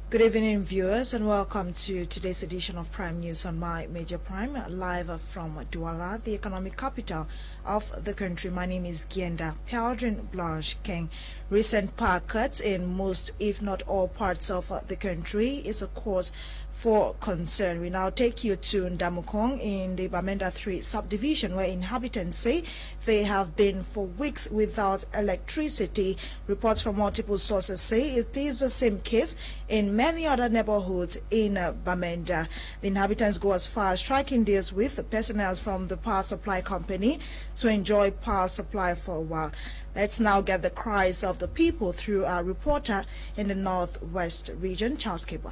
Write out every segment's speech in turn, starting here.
Good evening, viewers, and welcome to today's edition of Prime News on My Major Prime, live from Dwala, the economic capital of the country. My name is Gienda Peldrin Blanche King. Recent power cuts in most, if not all, parts of the country is a cause for concern. We now take you to Ndamukong in the Bamenda 3 subdivision, where inhabitants say they have been for weeks without electricity. Reports from multiple sources say it is the same case in many other neighborhoods in Bamenda. The inhabitants go as far as striking deals with personnel from the power supply company to enjoy power supply for a while. Let's now get the cries of the people through our reporter in the northwest region, Charles Keba.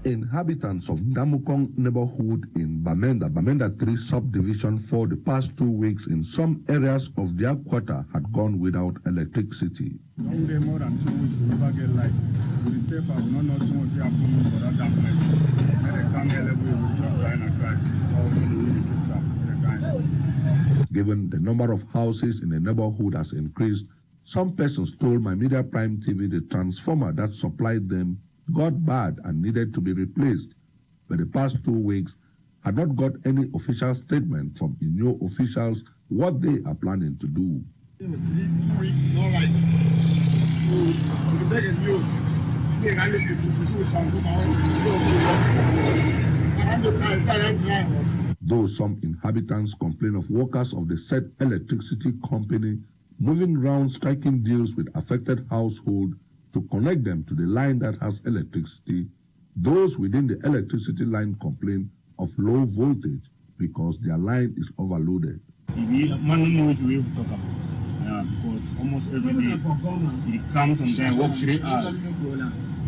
Inhabitants of Ndamukong neighborhood in Bamenda 3 subdivision for the past 2 weeks in some areas of their quarter had gone without electricity. More than 2 weeks, we never get light. We stay for we don't know too much happening for that damage. When they come here, we will just try and cry. Given the number of houses in the neighborhood has increased, some persons told my Media Prime TV the transformer that supplied them got bad and needed to be replaced. But the past 2 weeks had not got any official statement from the new officials what they are planning to do. 3 weeks, no light. Though some inhabitants complain of workers of the said electricity company moving around striking deals with affected households to connect them to the line that has electricity, those within the electricity line complain of low voltage because their line is overloaded. Because almost every day it comes and then work 3 hours.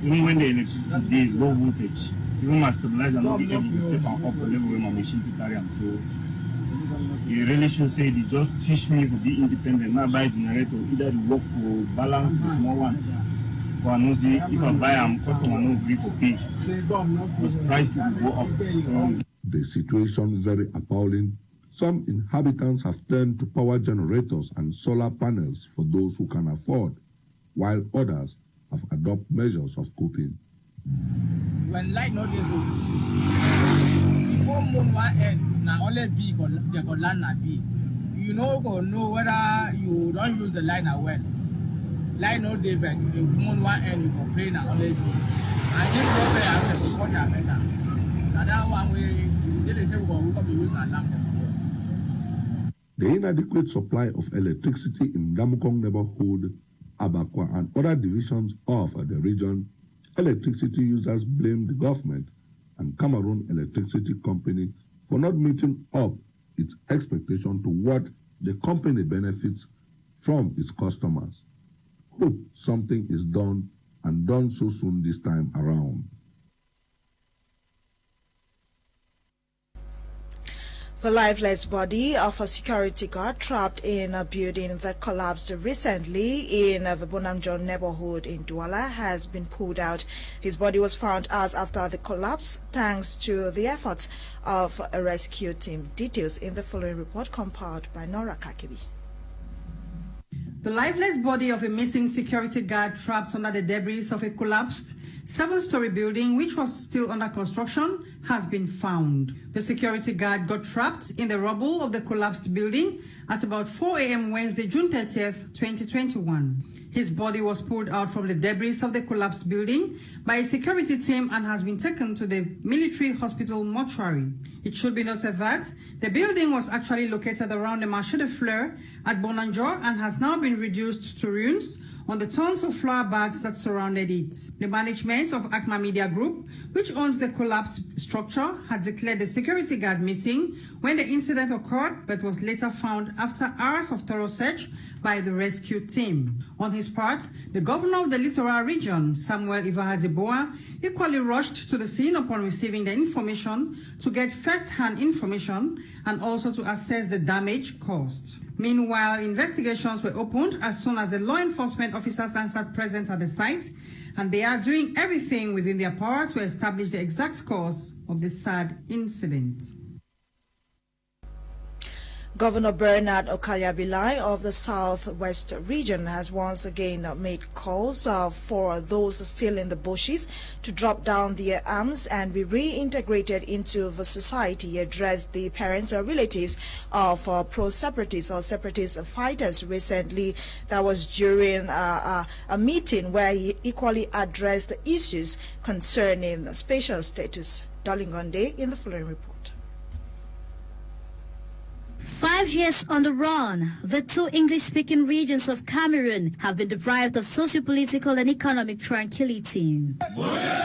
Even when the electricity is low voltage, even my stabilizer not be able to step up the level where my machine to carry them. So the really should say they just teach me to be independent, not buy generator, either they work for balance the small one. For no see if I buy them, customer no agree for pay. Because price will go up. So the situation is very appalling. Some inhabitants have turned to power generators and solar panels for those who can afford, while others have adopted measures of coping. When light not is before moon one end, now only be they go land na be. You know whether you don't use the line at west. Light no dey but the moon one end you go pay na only be. And if you pay I will support your better. Now that one way they say we go be use alarm. The inadequate supply of electricity in Ndamukong neighborhood, Abakwa and other divisions of the region, electricity users blame the government and Cameroon Electricity Company for not meeting up its expectation to what the company benefits from its customers. Hope something is done and done so soon this time around. The lifeless body of a security guard trapped in a building that collapsed recently in the bonanza neighborhood in Dwala has been pulled out. His body was found hours after the collapse, thanks to the efforts of a rescue team. Details in the following report compiled by Nora Kakibi. The lifeless body of a missing security guard trapped under the debris of a collapsed 7-story building which was still under construction has been found. The security guard got trapped in the rubble of the collapsed building at about 4 a.m. Wednesday, June 30th, 2021. His body was pulled out from the debris of the collapsed building by a security team and has been taken to the military hospital mortuary. It should be noted that the building was actually located around the Marché de Fleurs at Bonanza and has now been reduced to ruins on the tons of flour bags that surrounded it. The management of Akma Media Group, which owns the collapsed structure, had declared the security guard missing when the incident occurred, but was later found after hours of thorough search by the rescue team. On his part, the governor of the littoral region, Samuel Ivahadeboa, equally rushed to the scene upon receiving the information to get first-hand information and also to assess the damage caused. Meanwhile, investigations were opened as soon as the law enforcement officers answered present at the site, and they are doing everything within their power to establish the exact cause of the sad incident. Governor Bernard Okayabilai of the Southwest region has once again made calls for those still in the bushes to drop down their arms and be reintegrated into the society. He addressed the parents or relatives of pro-separatists or separatist fighters recently. That was during a meeting where he equally addressed the issues concerning special status. Dolingonde in the following report. 5 years on the run, the two English-speaking regions of Cameroon have been deprived of socio-political and economic tranquility.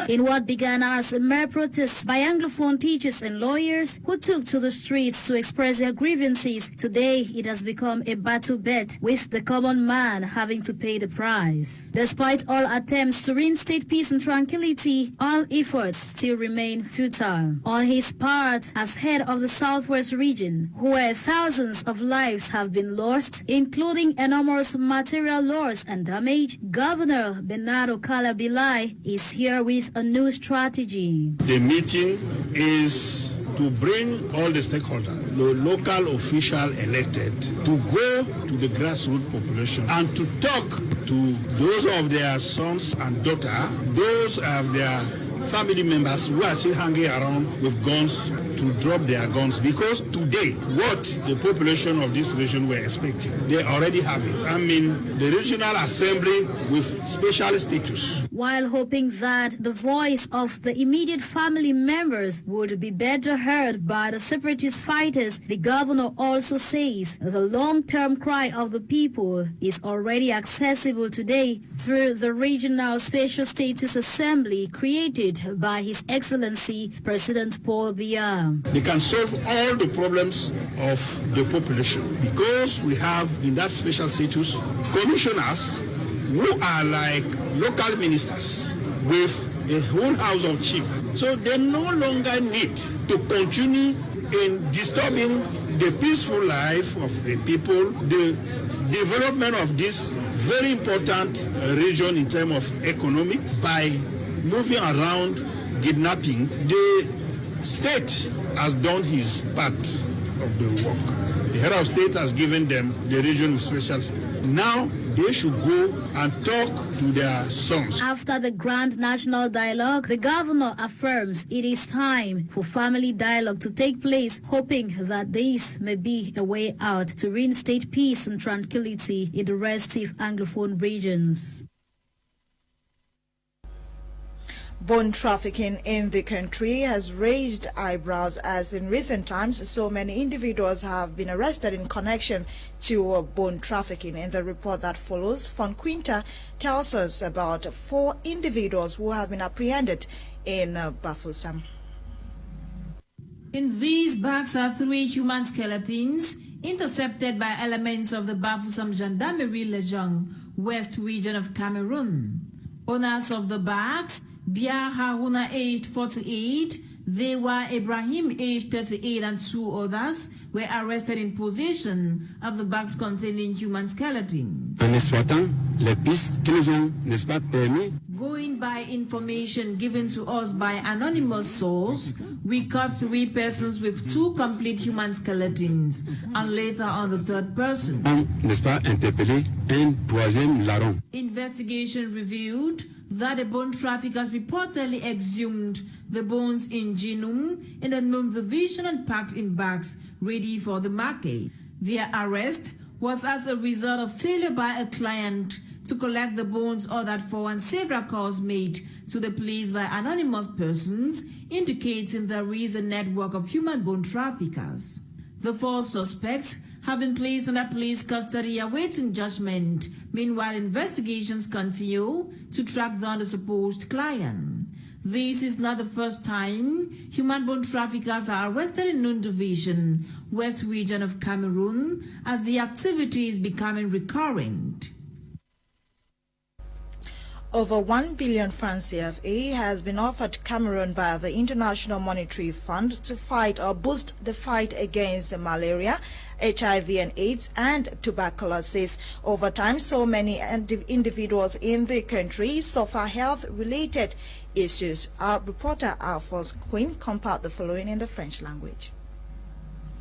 In what began as a mere protest by Anglophone teachers and lawyers who took to the streets to express their grievances, today it has become a battle bet, with the common man having to pay the price. Despite all attempts to reinstate peace and tranquility, all efforts still remain futile. On his part, as head of the Southwest region, where thousands of lives have been lost, including enormous material loss and damage, Governor Bernard Okayabilai is here with a new strategy. The meeting is to bring all the stakeholders, the local official elected, to go to the grassroots population and to talk to those of their sons and daughters, those of their family members who are still hanging around with guns, to drop their guns, because today what the population of this region were expecting, they already have it. I mean, the regional assembly with special status. While hoping that the voice of the immediate family members would be better heard by the separatist fighters, the governor also says the long-term cry of the people is already accessible today through the Regional Special Status Assembly created by His Excellency President Paul Biya. They can solve all the problems of the population because we have in that special status commissioners who are like local ministers with a whole house of chiefs. So they no longer need to continue in disturbing the peaceful life of the people, the development of this very important region in terms of economic by moving around, kidnapping. The state has done his part of the work. The head of state has given them the region of special. Now they should go and talk to their sons. After the Grand National Dialogue, the governor affirms it is time for family dialogue to take place, hoping that this may be a way out to reinstate peace and tranquility in the restive Anglophone regions. Bone trafficking in the country has raised eyebrows as in recent times so many individuals have been arrested in connection to bone trafficking. In the report that follows, Fonquinta tells us about 4 individuals who have been apprehended in Bafoussam. In these bags are 3 human skeletons intercepted by elements of the Bafoussam Gendarmerie Lejong, West region of Cameroon. Owners of the bags, Bia Haruna, aged 48, Dewa Ibrahim, aged 38, and 2 others were arrested in possession of the bags containing human skeletons. En exploitant les pistes qui nous ont, n'est-ce pas, permis. Going by information given to us by anonymous source, we caught 3 persons with 2 complete human skeletons, and later on the 3rd person. N'est-ce pas, interpellé un troisième larron. Investigation revealed that the bone traffickers reportedly exhumed the bones in Jinum in the Num division and packed in bags ready for the market. Their arrest was as a result of failure by a client to collect the bones ordered for, and several calls made to the police by anonymous persons indicating there is a network of human bone traffickers. The 4 suspects have been placed under police custody awaiting judgment. Meanwhile, investigations continue to track down the supposed client. This is not the first time human bone traffickers are arrested in Nun Division, West region of Cameroon, as the activity is becoming recurrent. Over 1 billion France CFA has been offered Cameroon by the International Monetary Fund to fight or boost the fight against malaria, HIV and AIDS, and tuberculosis. Over time, so many individuals in the country suffer health-related issues. Our reporter Alphonse Quinn compiled the following in the French language.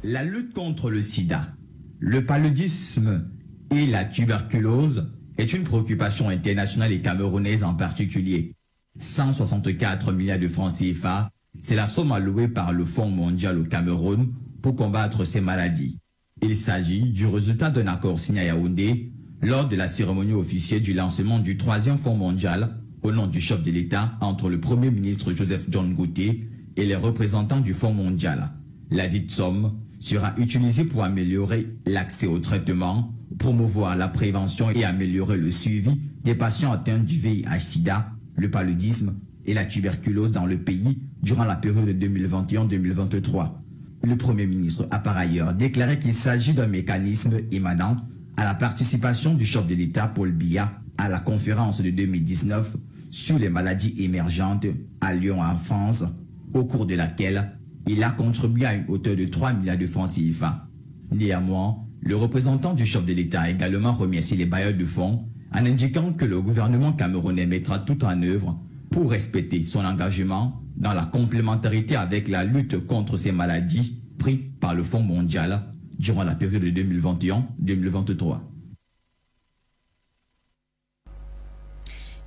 La lutte contre le sida, Le paludisme et la tuberculose est une préoccupation internationale et camerounaise en particulier. 164 milliards de francs CFA, c'est la somme allouée par le Fonds mondial au Cameroun pour combattre ces maladies. Il s'agit du résultat d'un accord signé à Yaoundé lors de la cérémonie officielle du lancement du 3e Fonds mondial au nom du chef de l'État entre le Premier ministre Joseph John Gauthier et les représentants du Fonds mondial. La dite somme sera utilisée pour améliorer l'accès au traitement, promouvoir la prévention et améliorer le suivi des patients atteints du VIH-Sida, le paludisme et la tuberculose dans le pays durant la période 2021-2023. Le Premier ministre a par ailleurs déclaré qu'il s'agit d'un mécanisme émanant à la participation du chef de l'État Paul Biya à la conférence de 2019 sur les maladies émergentes à Lyon en France, au cours de laquelle il a contribué à une hauteur de 3 milliards de francs CFA. Néanmoins, le représentant du chef de l'État a également remercié les bailleurs de fonds en indiquant que le gouvernement camerounais mettra tout en œuvre pour respecter son engagement dans la complémentarité avec la lutte contre ces maladies pris par le Fonds mondial durant la période de 2021-2023.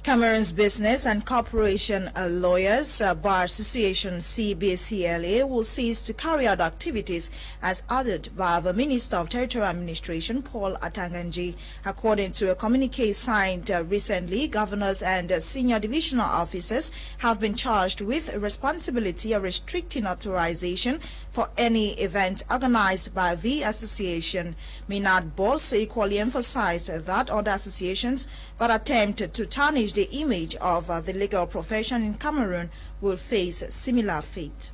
Cameroon's Business and Corporation Lawyers Bar Association CBAL will cease to carry out activities as ordered by the Minister of Territorial Administration, Paul Atanganji. According to a communique signed recently, governors and senior divisional officers have been charged with responsibility of restricting authorization for any event organized by the association. Minad Boss equally emphasized that other associations that attempt to tarnish the image of the legal profession in Cameroon will face similar fate.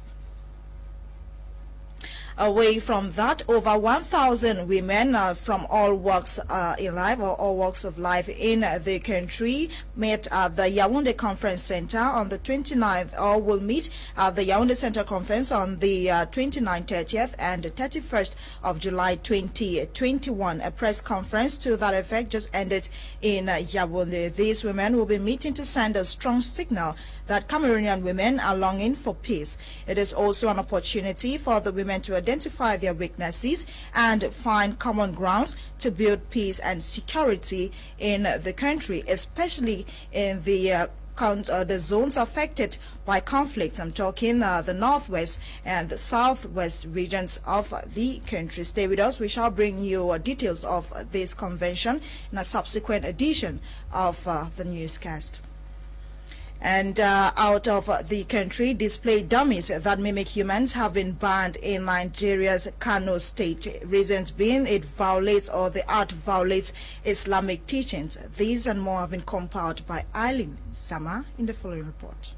Away from that, over 1,000 women from all walks in life or all walks of life in the country met at the Yaoundé Conference Center on the 29th, or will meet at the Yaoundé Center Conference on the 29th, 30th and 31st of July 2021. A press conference to that effect just ended in Yaoundé. These women will be meeting to send a strong signal that Cameroonian women are longing for peace. It is also an opportunity for the women to identify their weaknesses and find common grounds to build peace and security in the country, especially in the zones affected by conflicts. I'm talking the northwest and the southwest regions of the country. Stay with us. We shall bring you details of this convention in a subsequent edition of the newscast. And out of the country, display dummies that mimic humans have been banned in Nigeria's Kano state. Reasons being it violates, or the art violates, Islamic teachings. These and more have been compiled by Eileen Sama in the following report.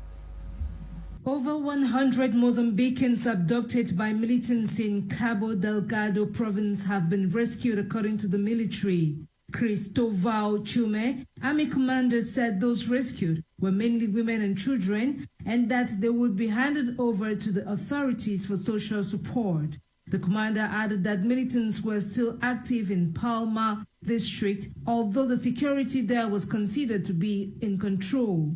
Over 100 Mozambicans abducted by militants in Cabo Delgado province have been rescued, according to the military. Cristóvão Chume, army commander, said those rescued were mainly women and children and that they would be handed over to the authorities for social support. The commander added that militants were still active in Palma district, although the security there was considered to be in control.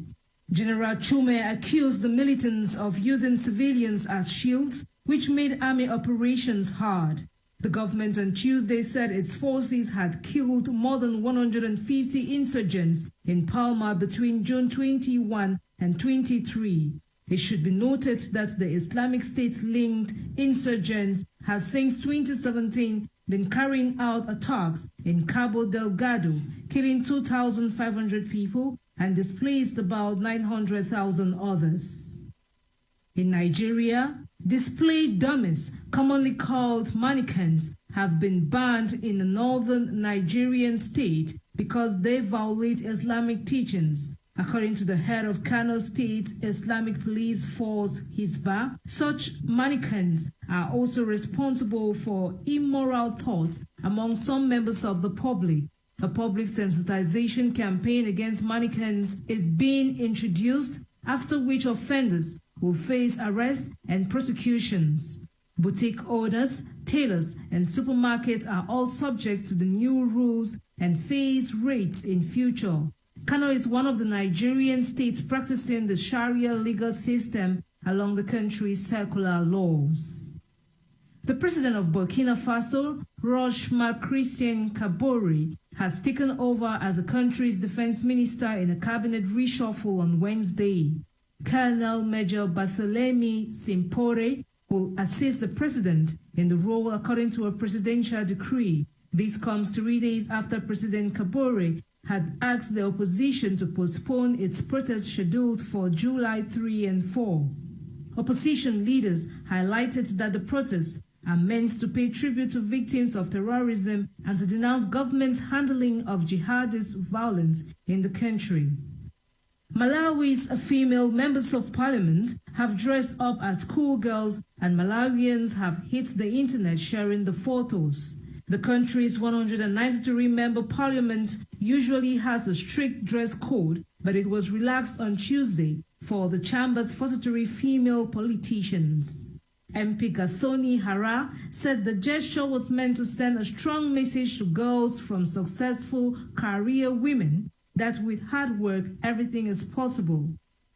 General Chume accused the militants of using civilians as shields, which made army operations hard. The government on Tuesday said its forces had killed more than 150 insurgents in Palma between June 21 and 23. It should be noted that the Islamic State-linked insurgents has since 2017 been carrying out attacks in Cabo Delgado, killing 2,500 people and displaced about 900,000 others. In Nigeria, display dummies, commonly called mannequins, have been banned in the northern Nigerian state because they violate Islamic teachings. According to the head of Kano State Islamic Police Force, Hisba, such mannequins are also responsible for immoral thoughts among some members of the public. A public sensitization campaign against mannequins is being introduced, after which offenders will face arrest and prosecutions. Boutique owners, tailors, and supermarkets are all subject to the new rules and face rates in future. Kano is one of the Nigerian states practicing the Sharia legal system along the country's secular laws. The president of Burkina Faso, Rochma Christian Kabore has taken over as the country's defense minister in a cabinet reshuffle on Wednesday. Colonel Major Barthélemy Simpore will assist the president in the role according to a presidential decree. This comes 3 days after President Kabore had asked the opposition to postpone its protest scheduled for July 3 and 4. Opposition leaders highlighted that the protests are meant to pay tribute to victims of terrorism and to denounce government's handling of jihadist violence in the country. Malawi's female members of parliament have dressed up as schoolgirls, and Malawians have hit the internet sharing the photos. The country's 193-member parliament usually has a strict dress code, but it was relaxed on Tuesday for the chamber's 43 female politicians. MP Gathoni Hara said the gesture was meant to send a strong message to girls from successful career women that with hard work, everything is possible.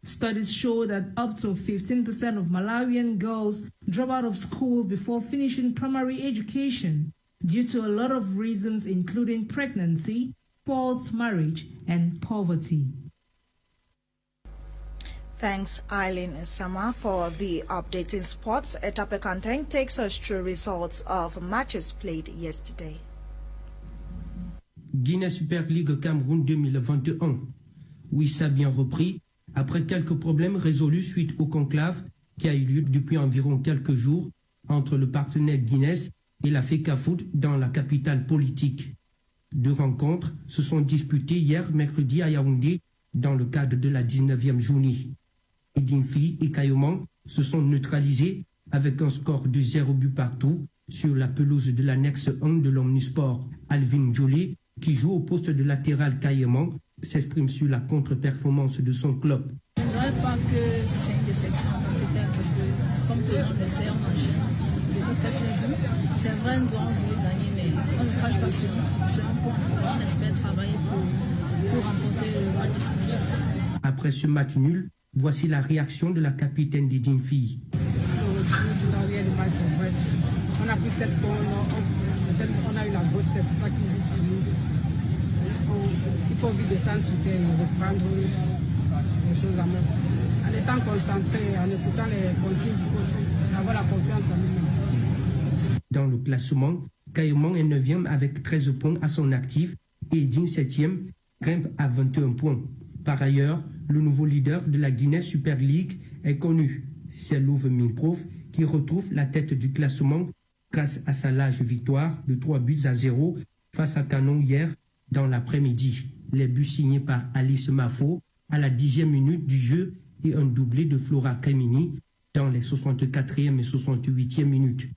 Studies show that up to 15% of Malawian girls drop out of school before finishing primary education due to a lot of reasons, including pregnancy, forced marriage, and poverty. Thanks, Eileen Sama, for the update in sports. Etape Kanteng takes us through results of matches played yesterday. Guinée Super League Cameroun 2021. Oui, ça a bien repris. Après quelques problèmes résolus suite au conclave qui a eu lieu depuis environ quelques jours entre le partenaire Guinness et la Fcfa dans la capitale politique. 2 rencontres se sont disputées hier mercredi à Yaoundé dans le cadre de la 19e journée. Dinfi et Cayoman se sont neutralisés avec un score de 0 but partout sur la pelouse de l'annexe 1 de l'Omnisport. Alvin Jolie, qui joue au poste de latéral Cayoman, s'exprime sur la contre-performance de son club. Je ne dirais pas que c'est une déception, peut-être parce que, comme tout le monde le sait, on enchaîne depuis 4 saisons. C'est vrai, nous avons voulu gagner, mais on ne crache pas sur un point. On espère travailler pour remporter le match de samedi. Après ce match nul, voici la réaction de la capitaine des Dinfi. On a pris 7 points, on a eu la grosse tête, c'est ça qui joue dessus. Il faut vite descendre sur terre et reprendre les choses en main. En étant concentré, en écoutant les consignes du coach, avoir la confiance en nous. Dans le classement, Caïman est 9e avec 13 points à son actif et Din 7e grimpe à 21 points. Par ailleurs, le nouveau leader de la Guinée Super League est connu. C'est Louve Minprof qui retrouve la tête du classement grâce à sa large victoire de 3-0 face à Canon hier dans l'après-midi. Les buts signés par Alice Mafo à la 10e minute du jeu et un doublé de Flora Kremini dans les 64e et 68e minutes.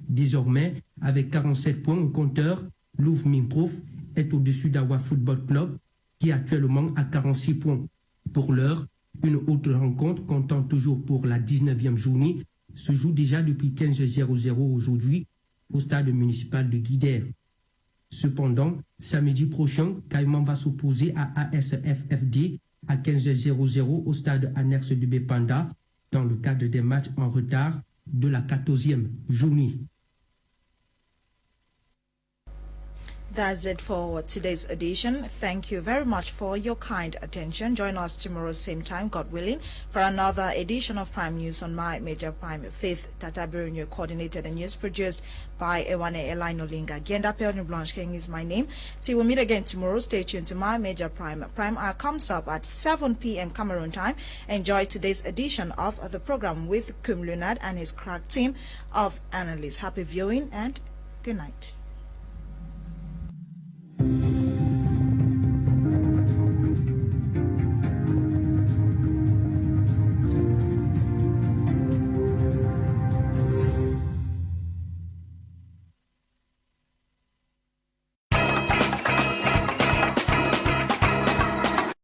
Désormais, avec 47 points au compteur, Louve Minprof est au-dessus d'Awa Football Club qui est actuellement à 46 points. Pour l'heure, une autre rencontre comptant toujours pour la 19e journée se joue déjà depuis 15h00 aujourd'hui au stade municipal de Guidère. Cependant, samedi prochain, Caïman va s'opposer à ASFFD à 15h00 au stade annexe de Bepanda dans le cadre des matchs en retard de la 14e journée. That's it for today's edition. Thank you very much for your kind attention. Join us tomorrow same time, God willing, for another edition of Prime News on My Major Prime. Faith Tatabirinyo coordinated the news produced by Ewane Elino Linga. Genda Peony Blanche King is my name. Till we meet again tomorrow, stay tuned to My Major Prime. Prime Hour comes up at 7 p.m. Cameroon time. Enjoy today's edition of the program with Kum Lunad and his crack team of analysts. Happy viewing and good night.